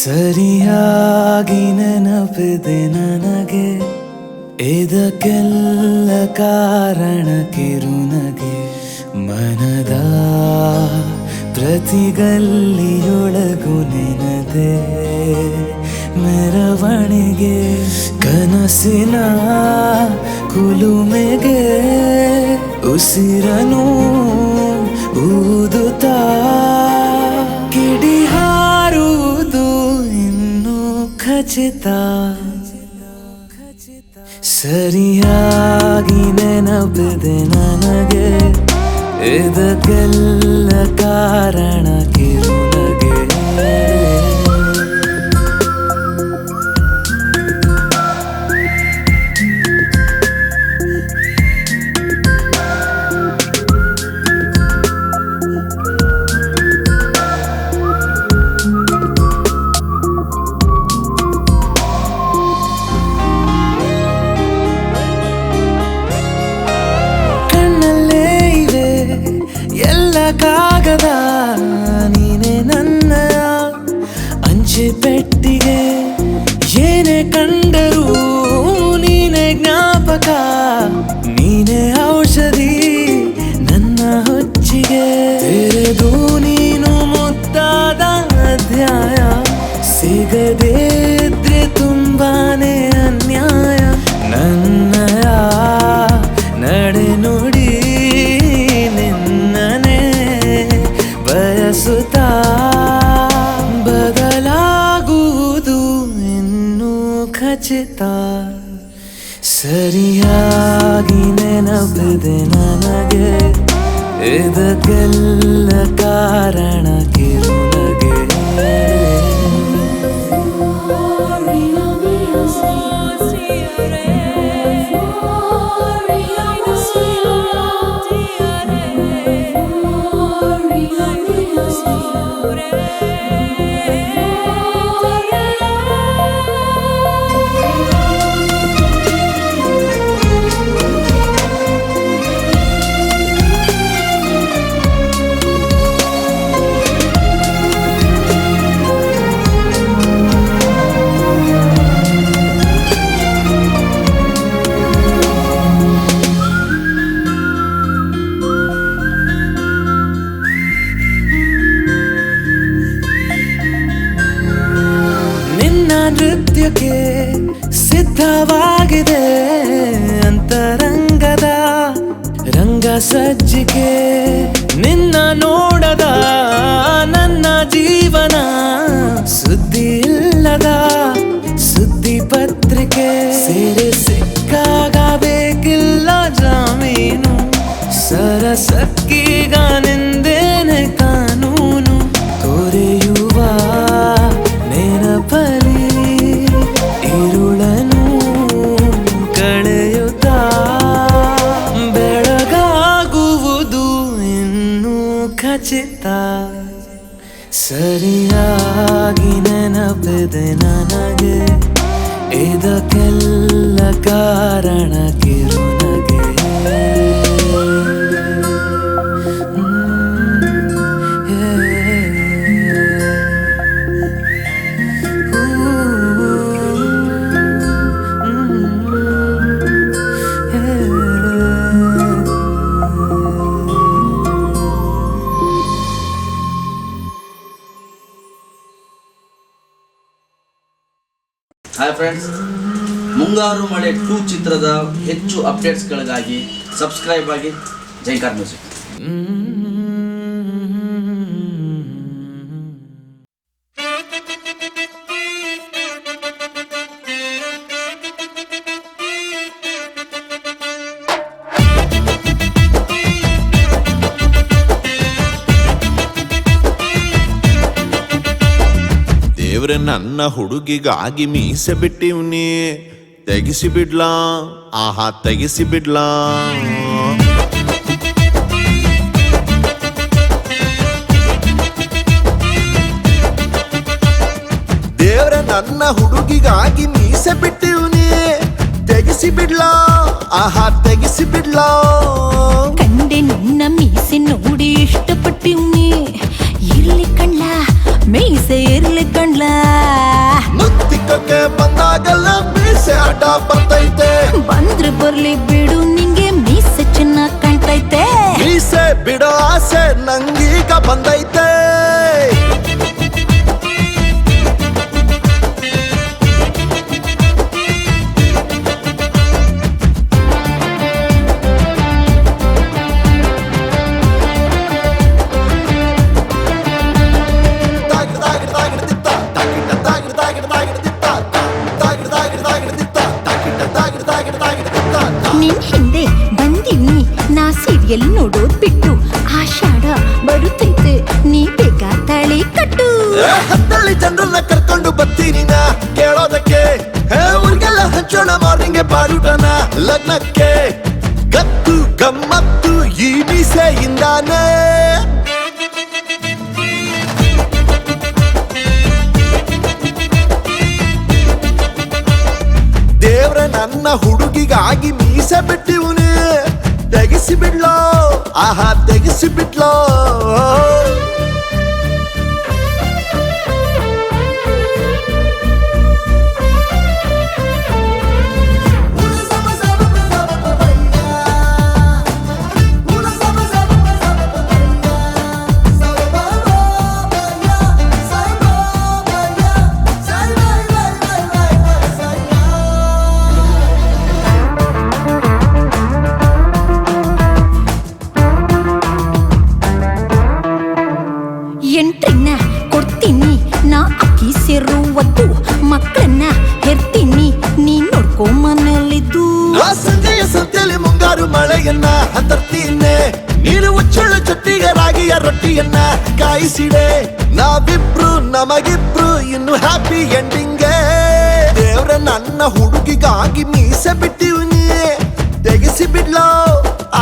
ಸರಿಯಾಗಿ ನೆನಪಿದೆ ನನಗೆ, ಇದಕ್ಕೆಲ್ಲ ಕಾರಣ ಕಿರುನಗೆ. ಮನದ ಪ್ರತಿಗಲ್ಲಿಯೊಳಗು ನೆನದೆ ಮೆರವಣಿಗೆ, ಕನಸಿನ ಕುಲುಮೆಗೆ ಉಸಿರನು ಊದುತ್ತಾ ಕಿಡಿ ಹಾರುವುದು ಇನ್ನು ಖಚಿತ. ಸರಿಯಾಗಿ ನೆನಪಿದೆ ನನಗೆ, ಇದಕ್ಕೆಲ್ಲ ಕಾರಣ ಕಿರುನಗೆ. ಕಾಗದ ನೀನೆ ನನ್ನ ಅಂಚೆ ಪೆಟ್ಟಿಗೆ, ಏನೇ ಕಂಡರೂ ನೀನೆ ಜ್ಞಾಪಕ, ನೀನೆ ಔಷಧಿ ನನ್ನ ಹೊಚ್ಚಿಗೆ. ತೆರೆದು ನೀನು ಮುದ್ದಾದ ಅಧ್ಯಾಯ, ಸಿಗದೇ ಇದ್ರೆ ತುಂಬಾನೇ ಅನ್ಯಾಯ. ನನ್ನಯ ನಡೆ ನುಡಿ ಬಯಸುತ್ತಾ ಬದಲಾಗುವುದು ಇನ್ನೂ ಖಚಿತ. ಸರಿಯಾಗಿ ನೆನಪಿದೆ ನನಗೆ, ಇದಕ್ಕೆಲ್ಲ ಕಾರಣ ಕಿರುನಗೆ. ನೃತ್ಯಕ್ಕೆ ಸಿದ್ಧವಾಗಿದೆ ಅಂತರಂಗದ ರಂಗ ಸಜ್ಜಿಕೆ. ನಿನ್ನ ನೋಡದ ನನ್ನ ಜೀವನ ಸುದ್ದಿ ಇಲ್ಲದ ಸುದ್ದಿ ಪತ್ರಿಕೆ. ಸೇರೆ ಸಿಕ್ಕಾಗ ಬೇಕಿಲ್ಲ ಜಾಮೀನು, ಸರಸಕ್ಕೀಗ ನಿಂದೇನೆ ಕಾನೂನು. ತೊರೆಯುವ ನೆನಪಲಿ ഇരുളನು ಕಳೆಯುತ್ತಾ ಬೆಳಗಾಗುವುದು ಇನ್ನೂ ಖಚಿತ. ಸರಿಯಾಗಿ ನೆನಪಿದೆ ನನಗೆ, ಇದಕ್ಕೆಲ್ಲ ಕಾರಣ ಕಿರುನಗೆ. ಹಾಯ್ ಫ್ರೆಂಡ್ಸ್, ಮುಂಗಾರು ಮಳೆ 2 ಚಿತ್ರದ ಹೆಚ್ಚು ಅಪ್ಡೇಟ್ಸ್ಗಳಿಗಾಗಿ ಸಬ್ಸ್ಕ್ರೈಬ್ ಆಗಿ ಜೈಕಾರ್ ಮ್ಯೂಸಿಕ್. ದೇವ್ರೆ ನನ್ನ ಹುಡುಗಿಗಾಗಿ ಮೀಸೆ ಬಿಟ್ಟಿವ್ನಿ, ತೆಗಿಸಿ ಬಿಡ್ಲಾ, ಆಹಾ ತೆಗಿಸಿ ಬಿಡ್ಲಾ. ನನ್ನ ಹುಡುಗಿಗಾಗಿ ಮೀಸೆ ಬಿಟ್ಟಿವ್ನಿ ತೆಗಿಸಿ ಬಿಡ್ಲಾ ಆಹಾ ತೆಗಿಸಿ ಬಿಡ್ಲಾ ಕಂಡೆ ನಿನ್ನ ಮೀಸೆ ನೋಡಿ ಇಷ್ಟಪಟ್ಟಿವ್ನಿ ಇರ್ಲಿ ಕಣ್ಲ ಮೀಸೆ ಇರ್ಲಿ ಕಣ್ಲ ಮುತ್ತಿಕ್ಕಕ್ಕೆ ಬಂದಾಗಲ್ಲ ಮೀಸೆ ಅಡ್ಡ ಬರ್ತೈತೆ ಬಂದ್ರೆ ಬರ್ಲಿ ಬಿಡು ನಿಂಗೆ ಮೀಸೆ ಚೆನ್ನಾಗ್ ಕಾಣ್ತೈತೆ ಮೀಸೆ ಬಿಡೋ ಆಸೆ ನಂಗೀಗ ಬಂದೈತೆ ನಿನ್ ಹಿಂದೆ ಬಂದಿವ್ನಿ ನಾ ಸೀರಿಯಲ್ ನೋಡೋದ್ ಬಿಟ್ಟು ಆಷಾಢ ಬರುತ್ತೈತೆ ನೀ ಬೇಗ ತಾಳಿ ಕಟ್ಟು ಹತ್ತಳ್ಳಿ ಜನರನ್ನ ಕರ್ಕೊಂಡು ಬರ್ತೀನಿ ನಾ ಕೇಳೋದಕ್ಕೆ ಊರಿಗೆಲ್ಲ ಹಂಚೋಣ ಮಾರ್ನಿಂಗ್ ಬಾಡುಟನ ಲಗ್ನಕ್ಕೆ ಗತ್ತು ಗಮ್ಮತ್ತು ಈ ಮೀಸೆಯಿಂದಾನೆ ದೇವ್ರ ನನ್ನ ಹುಡುಗಿಗಾಗಿ ಮೀಸೆ ಬಿಟ್ಟಿವ್ನಿ ತೆಗಿಸಿ ಬಿಡ್ಲೋ ಆಹಾ ತೆಗಿಸಿ ಬಿಡ್ಲೋ ಎಂಟ್ರಿನ ಕೊಡ್ತೀನಿ ನಾ ಅಕ್ಕಿ ಸೇರುವದ್ದು ಮಕ್ಕಳನ್ನ ಹೆರ್ತೀನಿ ನೀ ನೋಡ್ಕೊ ಮನೆಯಲ್ಲಿದ್ದು ಸಂಜೆಯ ಸಂತೆಯಲ್ಲಿ ಮುಂಗಾರು ಮಳೆಯನ್ನ ಹತ್ತರ್ತೀನಿ ನೀನು ಉಚ್ಚಳು ಚಟ್ಟಿಗೆ ರಾಗಿಯ ರೊಟ್ಟಿಯನ್ನ ಕಾಯಿಸಿಡೆ ನಾವಿಬ್ರು ನಮಗಿಬ್ರು ಇನ್ನು ಹ್ಯಾಪಿ ಎಂಡಿಂಗ್ಗೆ ದೇವ್ರ ನನ್ನ ಹುಡುಗಿಗಾಗಿ ಮೀಸೆ ಬಿಟ್ಟಿವ್ನಿ ತೆಗಿಸಿ ಬಿಡ್ಲೋ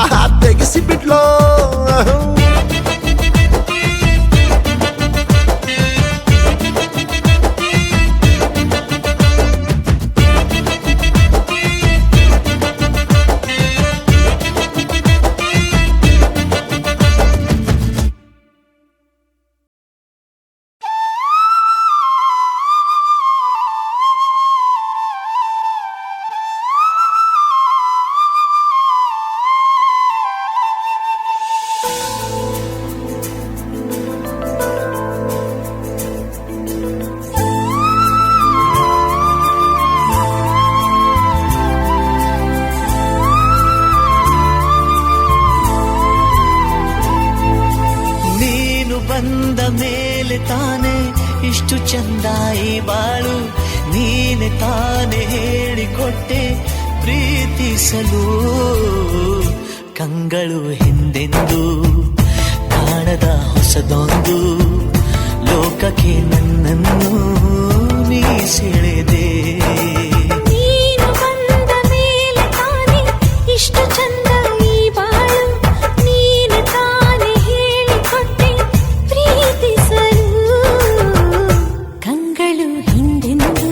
ಆಹಾ ತೆಗಿಸಿ ಬಿಡ್ಲೋ ಬಂದ ಮೇಲೆ ತಾನೆ ಇಷ್ಟು ಚಂದಾಯಿ ಬಾಳು ನೀನೆ ತಾನೆ ಹೇಳಿಕೊಟ್ಟೆ ಪ್ರೀತಿಸಲು ಕಂಗಳು ಹಿಂದೆಂದು ಕಾಣದ ಹೊಸದೊಂದು ಲೋಕಕ್ಕೆ ನನ್ನನ್ನು ನೀ ಸೆಳೆದೆ ಇಷ್ಟು ಚಂದ ಈ ಬಾಳು ನೀನೆ ತಾನೆ ಹೇಳಿಕೊಟ್ಟೆ ಪ್ರೀತಿಸಲು ಕಂಗಳು ಹಿಂದೆಂದು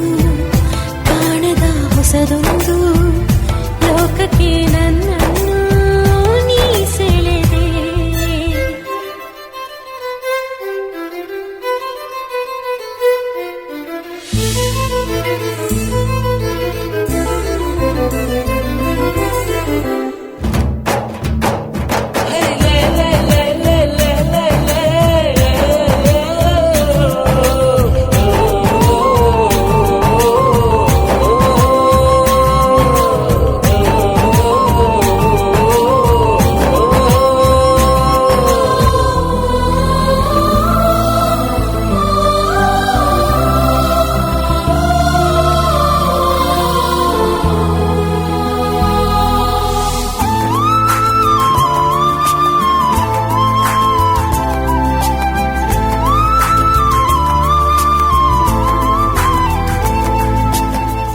ಕಾಣದ ಹೊಸದೊಂದು ಲೋಕಕ್ಕೆ ನನ್ನನ್ನು ನೀ ಸೆಳೆದೆ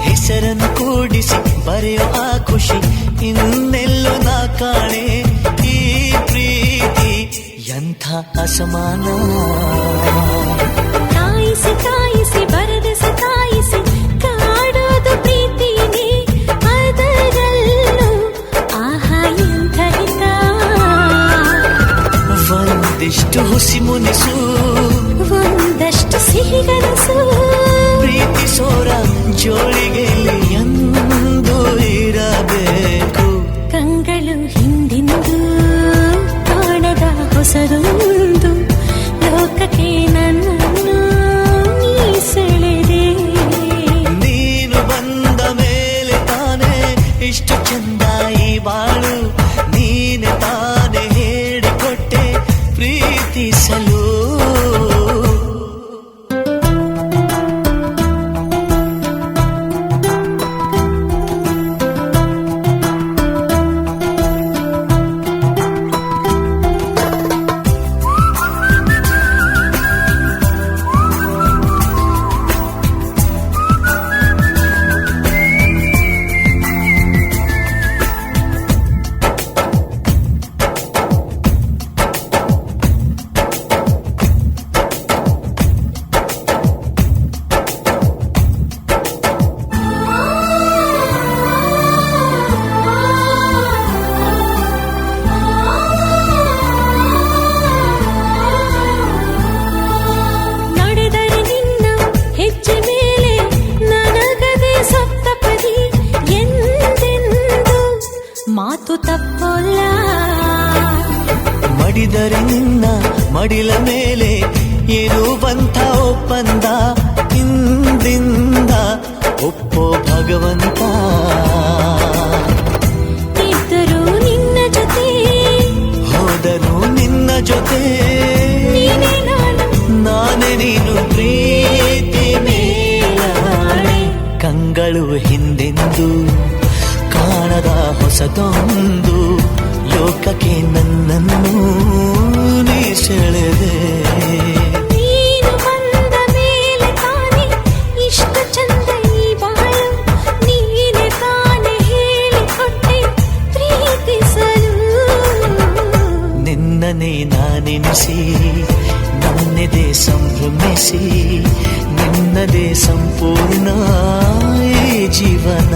ಹೆಸರನ್ನು ಕೂಡಿಸಿ ಬರೆಯೋ ಆ ಖುಷಿ ಇನ್ನೆಲ್ಲೋ ನಾ ಕಾಣೆ ಈ ಪ್ರೀತಿ ಎಂಥ ಅಸಮಾನ ಕಾಯಿಸಿ ಕಾಯಿಸಿ ಬರೆದ ಸತಾಯಿಸಿ ಒಂದಿಷ್ಟು ಹುಸಿ ಮುನಿಸು ಒಂದಷ್ಟು ಸಿಹಿಗನಸು ಪ್ರೀತಿಸೋರ ಜೋಳಿಗೆ ಎಂದು ಇರಬೇಕು. ಕಂಗಳು ಹಿಂದಿಂದು ಕಾಣದ ಹೊಸದೊಂದು ಲೋಕಕ್ಕೆ ನನ್ನನ್ನು ನೀ ಸೆಳೆದೆ. ನೀನು ಬಂದ ಮೇಲೆ ತಾನೇ ಇಷ್ಟು ಚಂದ ಈ ಬಾಳು, ನೀನೆ ತಾನೇ ಹೇಳಿಕೊಟ್ಟೆ ಪ್ರೀತಿಸಲು. ಮಾತು ತಪ್ಪೋಲ್ಲ. ಮಡಿದರೆ ನಿನ್ನ ಮಡಿಲ ಮೇಲೆ ಇರುವಂಥ ಒಪ್ಪಂದ ಇಂದಿಂದ ಒಪ್ಪೋ ಭಗವಂತ. ಇದ್ದರೂ ನಿನ್ನ ಜೊತೆ ಹೋದರೂ ನಿನ್ನ ಜೊತೆ ನೀನೇ ನಾನು ನಾನೇ ನೀನು ಪ್ರೀತಿ ಮೇಲಾಣೆ. ಕಂಗಳು ಹಿಂದೆಂದು ಕಾಣದ ಹೊಸದೊಂದು ಲೋಕಕ್ಕೆ ನನ್ನನ್ನು ನೀ ಸೆಳೆದೆ. ನೀನು ಬಂದ ಮೇಲೆ ತಾನೆ ಇಷ್ಟು ಚಂದ ಈ ಬಾಳು, ನೀನೆ ತಾನೆ ಹೇಳಿಕೊಟ್ಟೆ ಪ್ರೀತಿಸಲು. ನಿನ್ನನೇ ನಾನೆನಿಸಿ ನನ್ನೆದೆ ಸಂಭ್ರಮಿಸಿ ನಿನ್ನದೇ ಸಂಪೂರ್ಣ ಈ ಜೀವನ.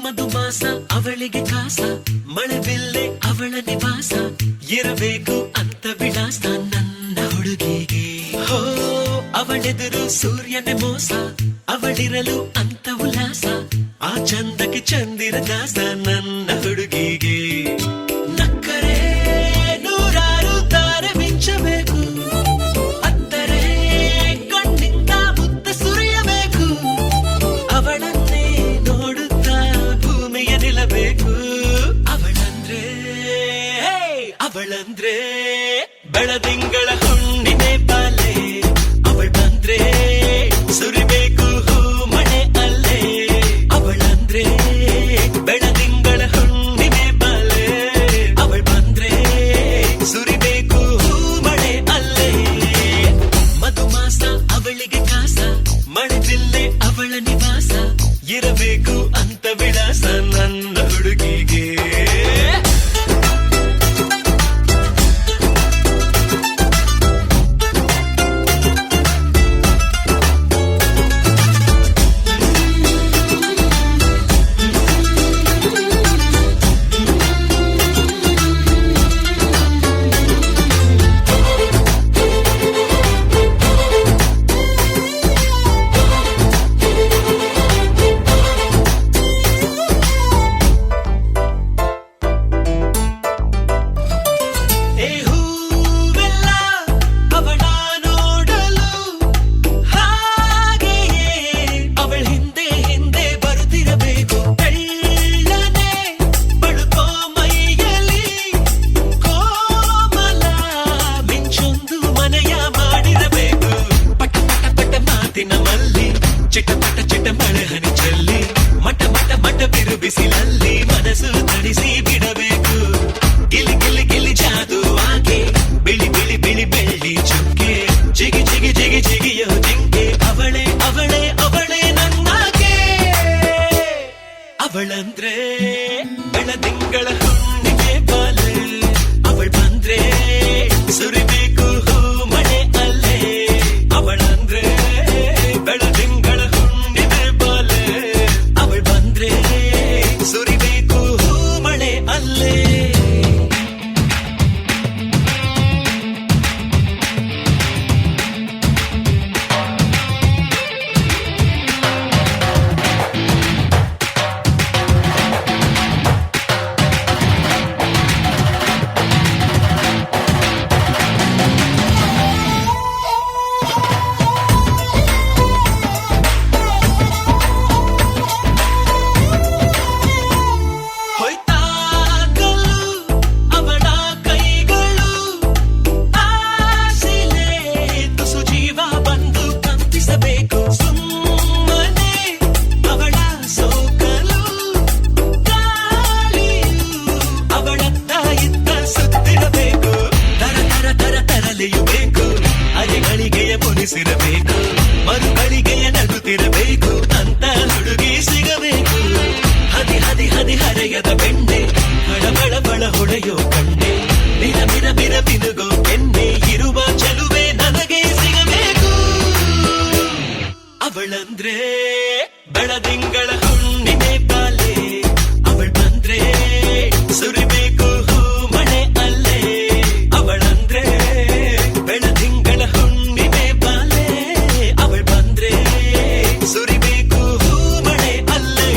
ಮಧುಮಾಸ ಅವಳಿಗೆ ಕಾಸ, ಮಳೆಬಿಲ್ಲೆ ಅವಳ ನಿವಾಸ, ಇರಬೇಕು ಅಂತ ವಿಳಾಸ ನನ್ನ ಹುಡುಗಿಗೆ. ಹೋ ಅವಳೆದುರು ಸೂರ್ಯನ ಮೋಸ, ಅವಳಿರಲು ಅಂತ ಉಲ್ಲಾಸ, ಆ ಚಂದಕ್ಕೆ ಚಂದಿರ ದಾಸ ನನ್ನ ಹುಡುಗಿಗೆ. ನಕ್ಕರೆ ನೂರಾರು ತಾರೆ ಮಿಂಚಬೇಕು, ಅತ್ತರೆ ಕಣ್ಣಿಂದ ಮುತ್ತ ಸುರಿಯಬೇಕು, ಅವಳನ್ನೇ ನೋಡುತ್ತಾ ಭೂಮಿಯ ನಿಲ್ಲಬೇಕು. ಅವಳಂದ್ರೆ ಬೆಳದಿಂಗಳ ಹುಣ್ಣಿಮೆ ಬಾಲೆ, ಅವಳ ಬಂದ್ರೆ ಸುರಿಬೇಕು ಹೂ ಮಳೆ ಅಲ್ಲೇ. ಅವಳಂದ್ರೆ ಬೆಳದಿಂಗಳ ಹುಣ್ಣಿಮೆ ಬಾಲೆ, ಅವಳ ಬಂದ್ರೆ ಸುರಿಬೇಕು ಹೂ ಮಳೆ ಅಲ್ಲೇ. ಮಧುಮಾಸ ಅವಳಿಗೆ ಕಾಸ, ಮಳೆ ಬಿಲ್ಲೆ ಅವಳ ನಿವಾಸ, ಇರಬೇಕು ಅಂತ ವಿಳಾಸ ನನ್ನ ಹುಡುಗಿಗೆ. ಬಿಸಿಲಲ್ಲಿ ಮನಸ್ಸು ತಡಿಸಿ ಬಿಡಬೇಕು. ಗಿಲಿ ಗಿಲಿ ಗಿಲಿ ಜಾದು ಆಕೆ, ಬಿಳಿ ಬಿಳಿ ಬಿಳಿ ಬೆಳ್ಳಿ ಚುಕ್ಕೆ, ಜಿಗಿ ಜಿಗಿ ಜಿಗಿ ಜಿಗಿಯೋ ಜಿಂಕೆ, ಅವಳೇ ಅವಳೇ ಅವಳೇ ನನ್ನಾಕೆ. ಅವಳಂದ್ರೆ ಬೆಳದಿಂಗಳ ಹುಣ್ಣಿಮೆ ಬಾಲೆ, ಅವಳು ಬಂದ್ರೆ ಸುರಿಬೇಕು ಹೂ ಮಳೆ ಅಲ್ಲೇ. ಅವಳಂದ್ರೆ ಬೆಳದಿಂಗಳ ಹುಣ್ಣಿಮೆ ಬಾಲೆ, ಇರಬೇಕು ಅಂತ ಹುಡುಗಿ ಸಿಗಬೇಕು. ಹದಿ ಹದಿ ಹದಿ ಹರೆಯದ ಬೆಣ್ಣೆ ಬಳ ಬಳ ಬಳ ಹೊಳೆಯೋ ಕಣ್ಣೆ ಬಿರ ಬಿರ ಬಿರ ಬಿನುಗೋ ಕೆನ್ನೆ ಇರುವ ಚೆಲುವೆ ನನಗೆ ಸಿಗಬೇಕು. ಅವಳಂದ್ರೆ ಬೆಳದಿಂಗಳ ಹುಣ್ಣಿಮೆ ಬಾಲೆ, ಅವಳು ಬಂದ್ರೆ ಸುರಿಬೇಕು ಹೂ ಮಳೆ ಅಲ್ಲೇ. ಅವಳಂದ್ರೆ ಬೆಳದಿಂಗಳ ಹುಣ್ಣಿಮೆ ಬಾಲೆ, ಅವಳು ಬಂದ್ರೆ ಸುರಿಬೇಕು ಹೂ ಮಳೆ ಅಲ್ಲೇ.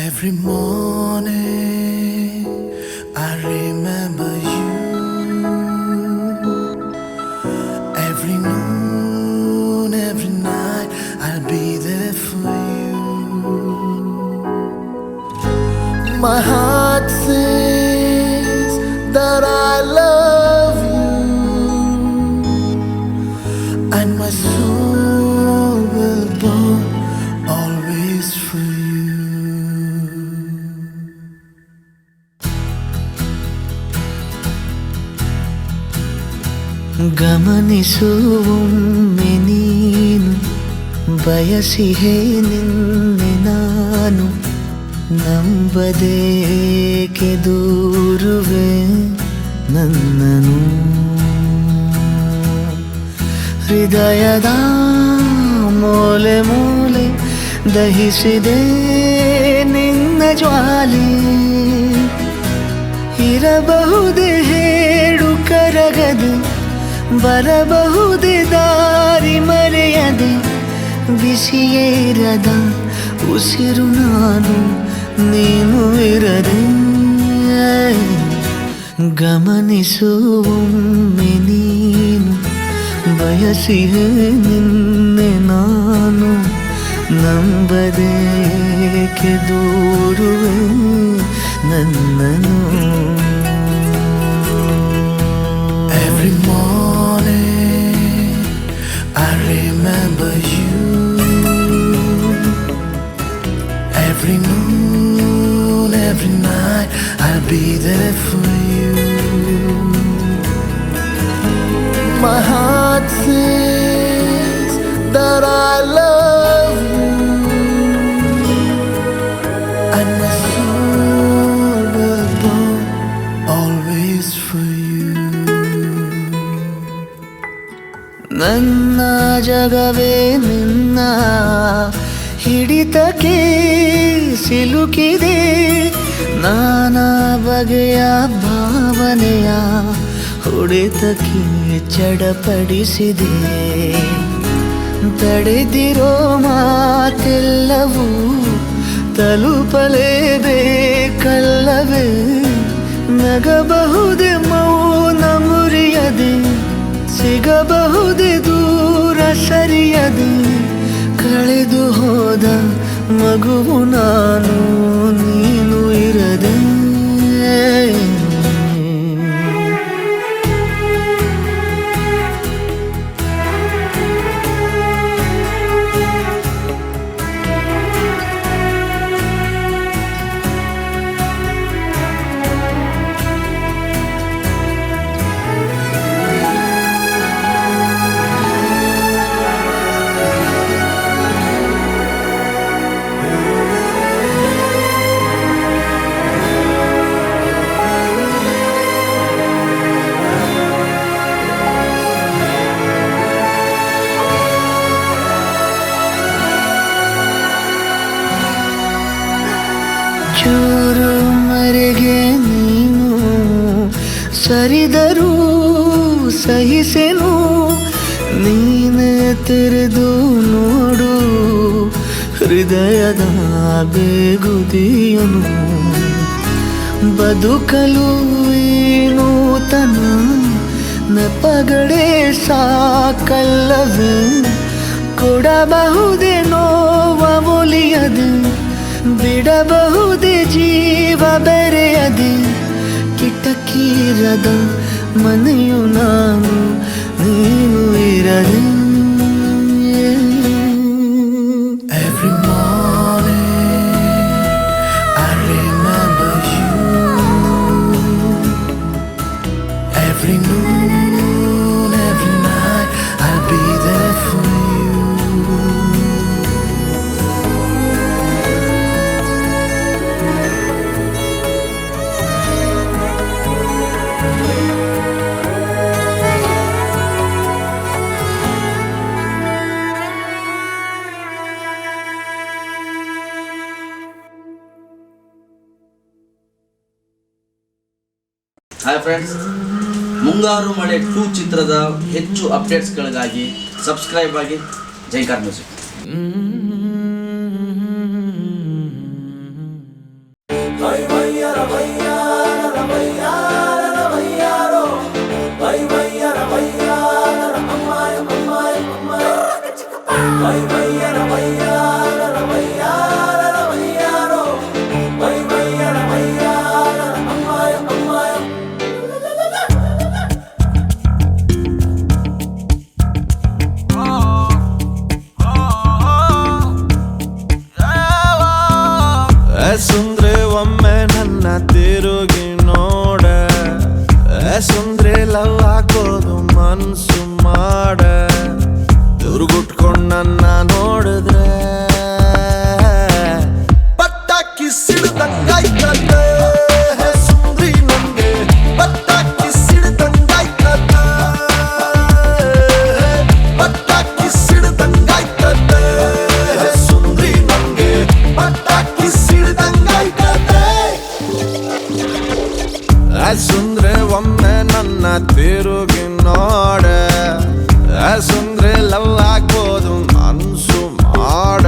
Every morning I remember you. Every noon, every night I'll be there for you. My heart says that I love you, and my soul will burn always for you. ಗಮನಿಸುವೊಮ್ಮೆ ನೀನು ಬಯಸಿಹೇ ನಿನ್ನೆ ನಾನು, ನಂಬದೇಕೆ ದೂರುವೆ ನನ್ನನು. ಹೃದಯದ ಮೂಲೆ ಮೂಲೆ ದಹಿಸಿದೆ ನಿನ್ನ ಜ್ವಾಲೆ, ಇರಬಹುದೇ ಹೇಳು ಕರಗದೆ, ಬರಬಹುದೇ ದಾರಿ ಮರೆಯದೆ, ಬಿಸಿಯೇರದ ಉಸಿರು ನಾನು ನೀನು ಇರದೆ. ಗಮನಿಸುವೊಮ್ಮೆ ನೀನು ಬಯಸಿಹೇ ನಿನ್ನೆ ನಾನು, ನಂಬದೇಕೆ ದೂರುವೆ ನನ್ನನು. Every morning I remember you. Every noon, every night I'll be there for you. My heart says that I love you, and my soul will burn always for you. ನನ್ನ ಜಗವೇ ನಿನ್ನ ಹಿಡಿತಕ್ಕೆ ಸಿಲುಕಿದೆ, ನಾನಾ ಬಗೆಯ ಭಾವನೆಯ ಹೊಡೆತಕ್ಕೆ ಚಡಪಡಿಸಿದೆ. ತಡೆದಿರೋ ಮಾತೆಲ್ಲವೂ ತಲುಪಲೇಬೇಕಲ್ಲವೇ, ನಗಬಹುದೇ ಮೌನ ಮುರಿಯದೆ, ಸಿಗಬಹುದೇ ದೂರ ಸರಿಯದೆ, ಕಳೆದು ಹೋದ ಮಗುವು ನಾನು ನೀನು ಇರದೆ. ಚೂರು ಮರೆಗೆ ನೀನು ಸರಿದರೂ ಸಹಿಸೆನು, ನೀನೇ ತೆರೆದು ನೋಡು ಹೃದಯದ ಬೇಗುದಿಯನು. ಬದುಕಲು ಈ ನೂತನ ನೆಪಗಳೇ ಸಾಕಲ್ಲವೇ, ಕೊಡಬಹುದೇ ನೋವ ಒಲಿಯದೆ, ಬಿಡಬಹುದೇ ಜೀವ ಬೆರೆಯದೆ, ಕಿಟಕಿರದ ಮನೆಯು ನಾನು ನೀನು ಇರದೆ. Every morning ಹಾಯ್ ಫ್ರೆಂಡ್ಸ್, ಮುಂಗಾರು ಮಳೆ 2 ಚಿತ್ರದ ಹೆಚ್ಚು ಅಪ್ಡೇಟ್ಸ್ಗಳಿಗಾಗಿ ಸಬ್ಸ್ಕ್ರೈಬ್ ಆಗಿ ಜೈಕಾರ್ ಮ್ಯೂಸಿಕ್. ಸುಂದ್ರೆ ಒಮ್ಮೆ ನನ್ನ ತಿರುಗಿ ನೋಡ, ಸುಂದ್ರೆ ಲವ್ ಹಾಕೋದು ಮನ್ಸು ಮಾಡ, ದುರ್ಗುಟ್ಕೊಂಡ್ ನನ್ನ ನೋಡಿದ್ರೆ ಪಟ್ಟಾಕಿ ಸಿಡ್ದಂಗಾಯ್ತದ. ಸುಂದ್ರಿ ನಂಗೆ ಪಟ್ಟಾಕಿ ಸಿಡ್ದಂಗಾಯ್ತದ, ಪಟ್ಟಾಕಿ ಸಿಡ್ದಂಗಾಯ್ತದ. ಸುಂದ್ರಿ ನಂಗೆ ಪಟ್ಟಾಕಿ ಸುಂದ್ರೆ ಒಮ್ಮೆ ನನ್ನ ತಿರುಗಿ ನೋಡ, ಸುಂದ್ರೆ ಲವ್ ಆಗ್ಬೋದು ಮನ್ಸು ಮಾಡ.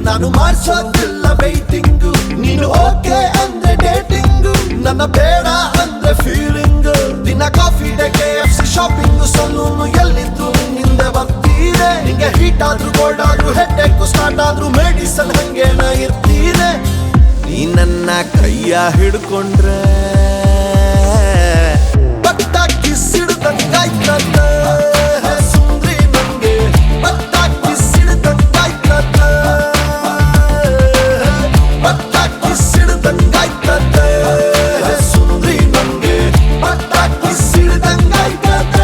ನಾನು ಮಾಡ್ಸೋದಿಲ್ಲ ವೈಟಿಂಗು, ನೀನು ಓಕೆ ಅಂದ್ರೆ ಡೇಟಿಂಗು, ನನ್ನ ಬೇಡ ಅಂದ್ರೆ ಫೀಲಿಂಗು. ದಿನ coffee day KFC shopping, salon ಎಲ್ಲಿದ್ರು ನಿಂದೆ ಬರ್ತೀನೆ. ನಿಂಗೆ ಹೀಟ್ ಆದ್ರೂ ಕೋಲ್ಡ್ ಆದ್ರೂ ಹೆಡ್ ಏಕು ಸ್ಟಾರ್ಟ್ ಆದ್ರೂ ಮೆಡಿಸನ್ ಹಂಗೇನ ಇರ್ತೀನೆ. ನೀ ನನ್ನ ಕೈಯ ಹಿಡ್ಕೊಂಡ್ರೆ ಪಟ್ಟಾಕಿ ಸಿಡ್ದಂಗಾಯ್ತದ. ಸುಂದ್ರಿ ನಂಗೆ ಪಟ್ಟಾಕಿ ಸಿಡ್ದಂಗಾಯ್ತದ, ಪಟ್ಟಾಕಿ ಸಿಡ್ದಂಗಾಯ್ತದ. ಸುಂದ್ರಿ ನಂಗೆ ಪಟ್ಟಾಕಿ ಸಿಡ್ದಂಗಾಯ್ತದ.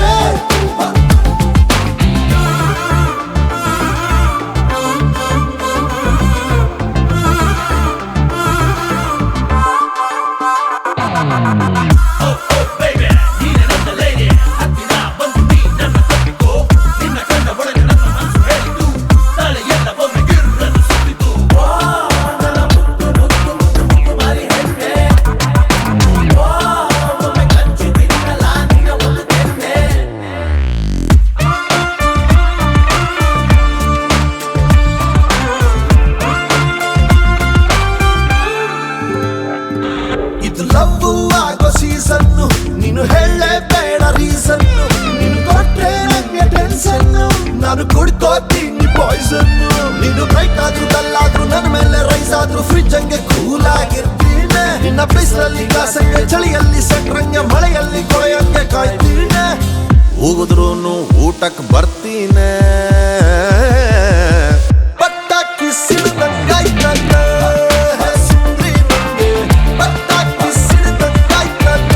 ಇದು ಲವ್ ಆಗೋ ಸೀಸನ್ನು, ನೀನು ಹೇಳಲೇಬೇಡ ರೀಸನ್ನು. ನೀನು ಕೊಟ್ರೆ ನಂಗೆ ಟೆನ್ಷನ್ನು, ನಾನು ಕುಡ್ಕೋತೀನಿ ಪಾಯ್ಸನ್ನು. ನೀನು ಬ್ರೈಟ್ ಆದ್ರೂ ಡಲ್ ಆದ್ರೂ ನನ್ನ ಮೇಲೆ ರೈಸ್ ಆದ್ರೂ ಫ್ರಿಜ್ ಹಂಗೆ ಕೂಲ್ ಆಗಿರ್ತೀನಿ. ನಿನ್ನ ಬಿಸಿಲಲ್ಲಿ ಗ್ಲಾಸಂಗೆ, ಚಳಿಯಲ್ಲಿ ಸೆಟ್ರಂಗೆ, ಮಳೆಯಲ್ಲಿ ಕೊಳೆಯಂಗೆ ಕಾಯ್ತೀನಿ. ಹೋಗುದ್ರೂನು ಊಟಕ್ಕೆ ಬರ್ತೀನಿ. ಪಟ್ಟಾಕಿ ಸಿಡ್ದಂಗಾಯ್ತದ. ಸುಂದ್ರಿ ನಂಗೆ ಪಟ್ಟಾಕಿ ಸಿಡ್ದಂಗಾಯ್ತದ,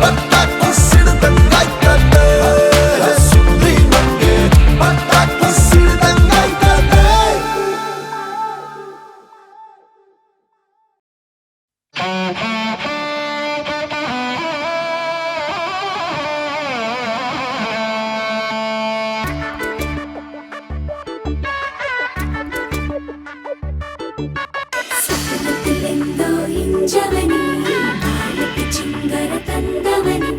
ಪಟ್ಟಾಕಿ ಸಿಡ್ದಂಗಾಯ್ತದ. ಸುಂದ್ರಿ ನಂಗೆ ಪಟ್ಟಾಕಿ ಸಿಡ್ದಂಗಾಯ್ತದ. ಸುತ್ತಮುತ್ತಲೆಂದೋ ಹಿಂಜವನಿ, ಬಾಳಕ್ಕೆ ಚಿಂಗರ ತಂದವನಿ,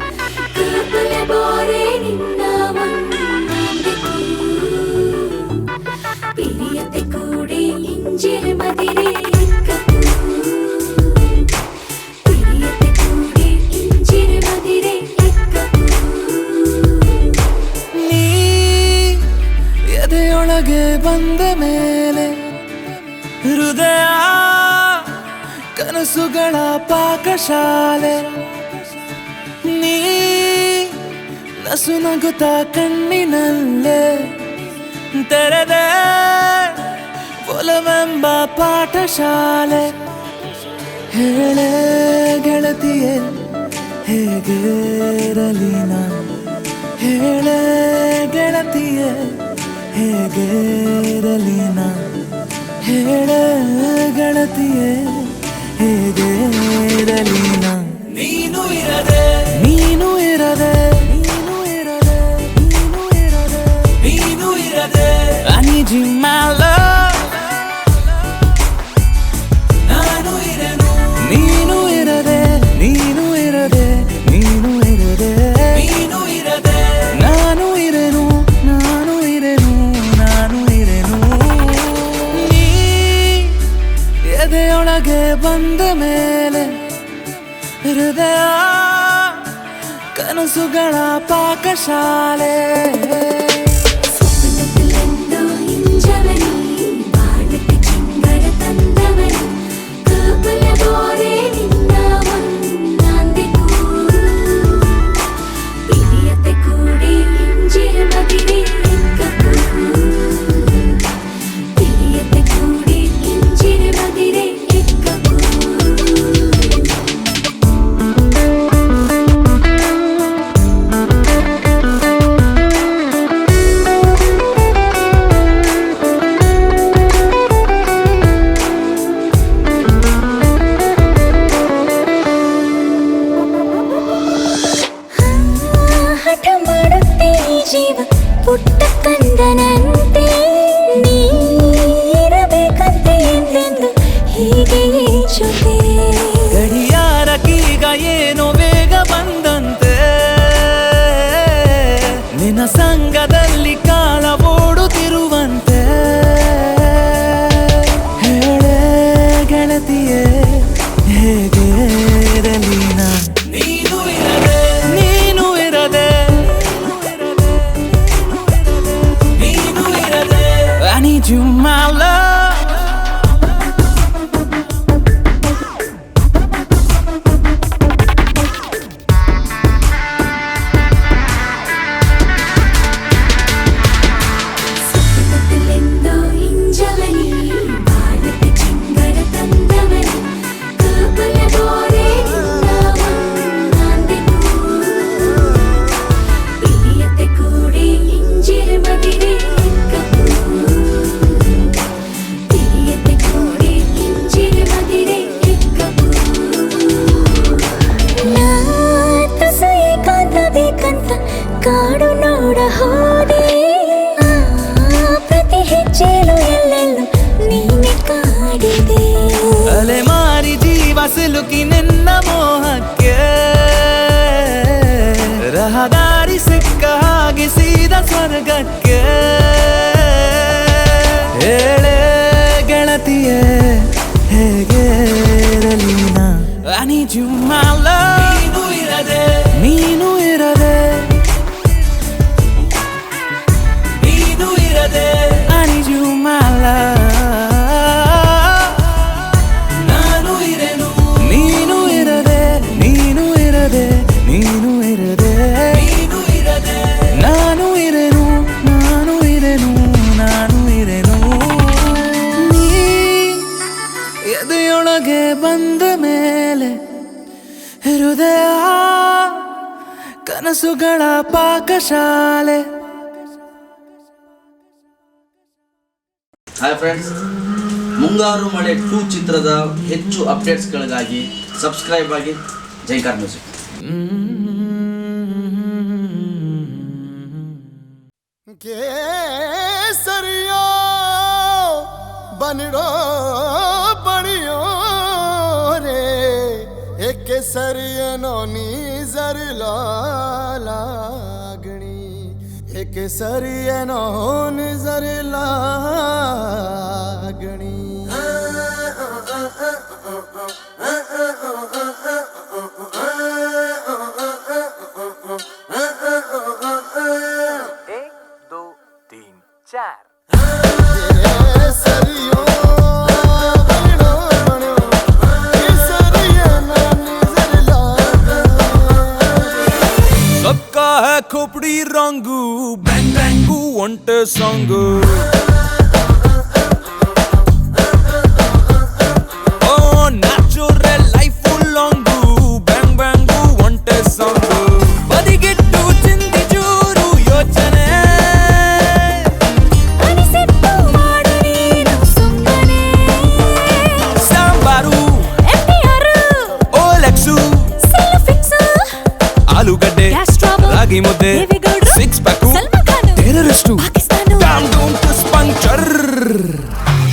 ಕಾಪುಲ ಬೋರೆ ನಿನ್ನ ಒಂದೆಕು, ಪಿರಿಯತೆ ಕೂಡೆ ಇಂಜಿರ ಮದಿರೆ ಎಕ್ಕಕು, ಪಿರಿಯತೆ ಕೂಡೆ ಇಂಜಿರ ಮದಿರೆ ಎಕ್ಕಕು. ನೀ ಎದೆಯೊಳಗೆ ಬಂದ ಮೇಲೆ ಹೃದಯ ಕನಸುಗಳ ಪಾಕಶಾಲೆ. ನೀ ನಸು ನಗುತ್ತ ಕಣ್ಣಿನಲ್ಲೇ ತೆರೆದೆ ಒಲವೆಂಬ ಪಾಠಶಾಲೆ. ಹೇಳೆ ಗೆಳತಿಯೇ ಹೇಗಿರಲಿ ನಾ ಹೇಳೆ ಗೆಳತಿಯೇ ಹೇಗಿರಲಿ ನಾ ಹೇಳೆ ಗೆಳತಿಯೇ ಹೇಗಿರಲಿ ನಾ ನೀನು ಇರದೆ ನೀನು ಇರದೆ ನೀನು ಇರದೆ ನೀನು ಇರದೆ ನೀನು ಇರದೆ I need you my love ನಾನು ಇರನು ನೀನು ಇರದೆ ನೀನು ಇರದೆ ನೀನು ಇರದೆ ನೀನು ಇರದೆ ನಾನು ಇರನು ನಾನು ಇರನು ನಾನು ಇರನು ನೀ ಎದೆಯೊಳಗೆ ಬಂದ ಮೇಲೆ ಹೃದಯ ಕನಸುಗಳ ಪಾಕಶಾಲೆ ಸ್ವಪ್ನದಲ್ಲೆಂದೋ ಹಿಂಜವನಿ ಬಾಳಕ್ಕೆ ಚಿಂಗರ ತಂದವನಿ ಕಪಲ ಬೋರೆ ನಿನ್ನ ಒಂದಾಂದೆ ಕೂರು ಪಿರಿಯತೆ ಕೂಡಿ ಹಿಂಜಿರ ಮದಿರೆ ಎಕ್ಕಪೂರು ಪಿರಿಯತೆ ಕೂಡಿ ಹಿಂಜಿರ ಮದಿರೆ ಎಕ್ಕಪೂರು ಹಠ ಮಾಡುತ್ತೆ ಈ ಜೀವ ಪುಟ್ಟ ಕಂದನಂತೆ ನೀರಬೇಕಂತೆ ಎಂದೆಂದು ಹೀಗೆ ಜೊತೆ ಗಡಿಯಾರಕ್ಕೀಗ ಏನೋ ಬೇಗ ಬಂದಂತೆ ನಿನ್ನ ಸಂಗದಲ್ಲಿ ಕಾಲ ಓಡುತ್ತಿರುವಂತೆ ಹೇಳೆ ಗೆಳತಿಯೇ ಹೇಗೆ ಇರಲಿ ನಾ ನೀನು ಇರದೆ ನೀನು ಇರದೆ ನೀನು ಇರದೆ I need you my love ಸ್ವಪ್ನದಲ್ಲೆಂದೋ ಹಿಂಜವನಿ ಬಾಳಕ್ಕೆ ಚಿಂಗರ ತಂದವನಿ ಕಪಲ ಬೋರೆ ನಿನ್ನ ಒಂದಾಂದೆ ಕೂರು ಪಿರಿಯತೆ ಕೂಡಿ ಹಿಂಜಿರ ಮದಿರೆ ಎಕ್ಕಪೂರು ಪಿರಿಯತೆ ಕೂಡಿ ಹಿಂಜಿರ ಮದಿರೆ ಎಕ್ಕಪೂರು ನಾ ತುಸು ಏಕಾಂತ ಬೇಕಂತ ಕಾಡು ನೋಡ ಹೋದೆ ಆ ಪ್ರತಿ ಹೆಜ್ಜೆಲು ಎಲ್ಲೆಲ್ಲೂ ನೀನೆ ಕಾಡಿದೆ ಅಲೆಮಾರಿ ಜೀವ ಸಿಲುಕಿ ನಿನ್ನ ಮೋಹಕ್ಕೆ ರಹದಾರಿ ಸಿಕ್ಕ ಹಾಗೆ ಸೀದಾ ಸ್ವರ್ಗಕ್ಕೆ ಹೇಳೆ ಗೆಳತಿಯೇ ಹೇಗೆ ಇರಲಿ ನಾ I need you my love ನೀನು ಇರದೆ ನೀನು ಇರದೆ ನೀನು ಇರದೆ I need you my love ನಾನು ಇರೆನು ನೀನು ಇರದೆ ನೀನು ಇರದೆ ನೀನು ಇರದೆ ನೀನು ಇರದೆ ನಾನು ಇರೆನು ನಾನು ಇರೆನು ನಾನು ಇರೆನು ನೀ ಎದೆಯೊಳಗೆ ಬಂದ ಮೇಲೆ ಹೃದಯ ಕನಸುಗಳ ಪಾಕಶಾಲೆ ಹಾಯ್ ಫ್ರೆಂಡ್ಸ್, ಮುಂಗಾರು ಮಳೆ 2 ಚಿತ್ರದ ಹೆಚ್ಚು ಅಪ್ಡೇಟ್ಸ್ಗಳಿಗಾಗಿ ಸಬ್ಸ್ಕ್ರೈಬ್ ಆಗಿ ಜೈಕಾರ್ ಮ್ಯೂಸಿಕ್. ಕೇಸರಿಯೋ ಬನಿಡೋ ಬಣಿಯೋ ರೇ ಕೇಸರಿಯನೋ ನೀಜರಿಲಾ लागणी ಕೇಸರಿಯನೋ ನಿಜರಿಲಾ लागणी सबका है खोपड़ी रंगू बैंग बैंगू ಒಂಟೆ ಸಾಂಗು ಓ ನ್ಯಾಚುರಲ್ ರಾಗಿ ಮುದ್ದೆ ದೇವೇಗೌಡ್ರು, six pack Salman Khan, terrorist Pakistan ಡ್ಯಾಮ್ ಡೂಮ್ ಟಸ್ ಪಂಕ್ಚರ್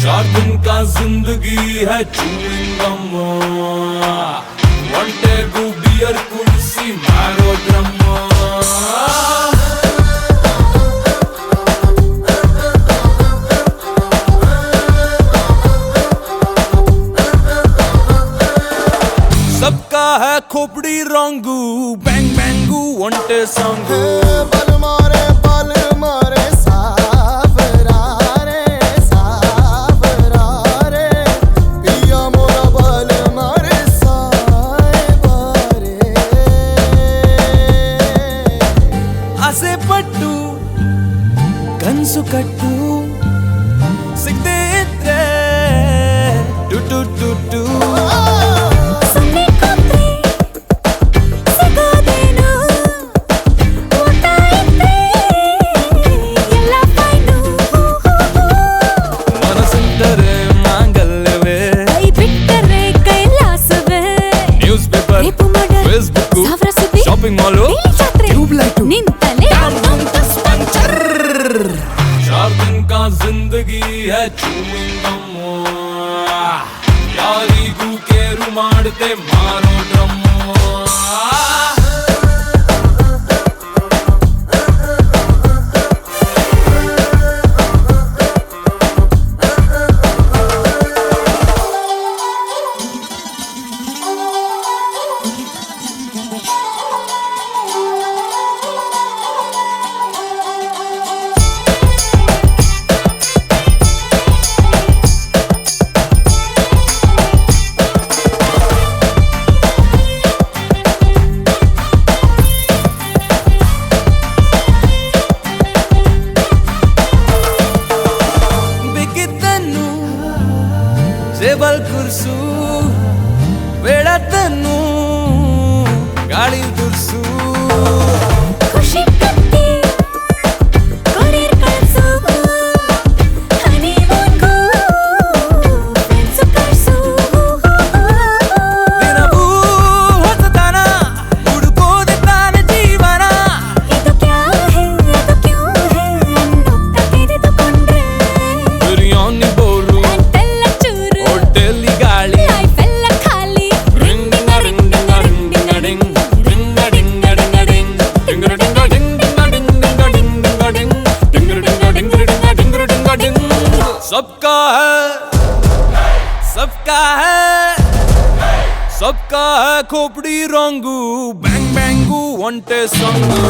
चार दिन का जिंदगी है chewing gum one day go beer कुर्सी मारो ड्रम सबका है खोपड़ी रोंगू बैंग बैंगू one day song बल मारे सावरा रे पिया मोरा बल मारे सावरा रे ಆಸೆ ಪಟ್ಟು ಕನ್ಸು ಕಟ್ಟು ಸಿಗದೆ ಇದ್ರೆ ಟು ಟು ಟು ಟು ಸುಮ್ನೆ ಕೂತ್ರೆ ಸಿಗೋದೇನು ಊಟ ಇದ್ರೆ ಎಲ್ಲ ಫೈನು ಮನಸ್ಸಿದ್ದರೆ ಮಾಂಗಲ್ಯವೇ ಕೈ ಬಿಟ್ಟರೆ ಕೈಲಾಸವೇ ನ್ಯೂಸ್ ಪೇಪರ್ ರೇಪು ಮಾಡಲ್ ಫೇಸ್ಬುಕ್ ಸಾವಿರ ಸುದ್ದಿ ಶಾಪಿಂಗ್ ಮಾಲು ಡೈಲಿ ಜಾತ್ರೆ ಟ್ಯೂಬ್ಲೈಟ್ ನಿಂತಲೇ चार दिन का जिंदगी है chewing gum ಯಾರಿಗೂ ಕೇರು ಮಾಡದೆ ಮಾರೋ ಡ್ರಮ್ ಬೇಕಿದ್ದನ್ನು ಟೇಬಲ್ ಕುರ್ಸು ಬೇಡದ್ದನ್ನು ಗಾಳಿ ದುರ್ಸು ಖುಷಿ ಕಟ್ಟಿ ಕೊರಿಯರ್ ಕಳ್ಸು ಹನಿಮೂನ್ಗೂ ಫ್ರೆಂಡ್ಸು ಕಳ್ಸು ದಿನವೂ ಹೊಸತನ ಹುಡುಕೋದೆ ತಾನೆ ಜೀವನ ಇದು ಕ್ಯಾ ಹೇ ಇದು ಕ್ಯೂ ಹೇ ಅನ್ನುತ್ತ ತೆರೆದುಕೊಂಡ್ರೆ ಬಿರಿಯಾನಿ ಬೋರು ಅಂತೆಲ್ಲ ಚೂರು ಹೋಟೆಲಿ ಗಾಳಿ ಲೈಫ್ ಎಲ್ಲ ಖಾಲಿ ring ring ring ring ring ring ring ring सबका है खोपड़ी रोंगू बैंग बैंगू ಒಂಟೆ ಸಾಂಗು